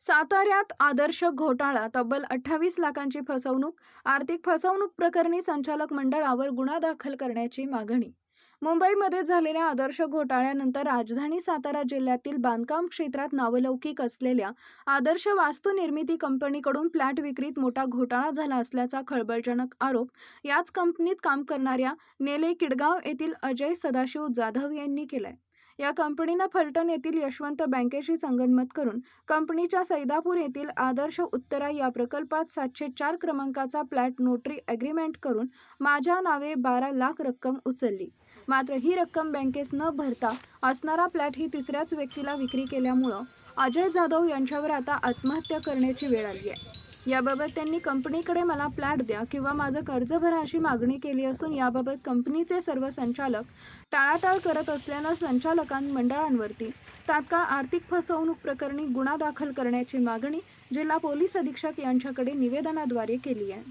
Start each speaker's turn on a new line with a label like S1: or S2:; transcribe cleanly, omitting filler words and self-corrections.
S1: साताऱ्यात आदर्श घोटाळा, तब्बल 28 लाखांची फसवणूक, आर्थिक फसवणूक प्रकरणी संचालक मंडळावर गुन्हा दाखल करण्याची मागणी. मुंबईमध्ये झालेल्या आदर्श घोटाळ्यानंतर राजधानी सातारा जिल्ह्यातील बांधकाम क्षेत्रात नावलौकिक असलेल्या आदर्श वास्तू निर्मिती कंपनीकडून फ्लॅट विक्रीत मोठा घोटाळा झाला असल्याचा खळबळजनक आरोप याच कंपनीत काम करणाऱ्या नेले किडगाव येथील अजय सदाशिव जाधव यांनी केलाय. या कंपनीनं फलटण येथील यशवंत बँकेशी संगनमत करून कंपनीच्या सैदापूर येथील आदर्श उत्तरा या प्रकल्पात 704 क्रमांकाचा फ्लॅट नोटरी ॲग्रीमेंट करून माझ्या नावे 12 लाख रक्कम उचलली. मात्र ही रक्कम बँकेस न भरता असणारा फ्लॅट ही तिसऱ्याच व्यक्तीला विक्री केल्यामुळं अजय जाधव यांच्यावर आता आत्महत्या करण्याची वेळ आली आहे. याबाबत त्यांनी कंपनीकडे मला फ्लॅट द्या किंवा माझं कर्ज भरा अशी मागणी केली असून याबाबत कंपनीचे सर्व संचालक टाळाटाळ करत असल्यानं संचालकां मंडळांवरती तात्काळ आर्थिक फसवणूक प्रकरणी गुन्हा दाखल करण्याची मागणी जिल्हा पोलीस अधीक्षक यांच्याकडे निवेदनाद्वारे केली आहे.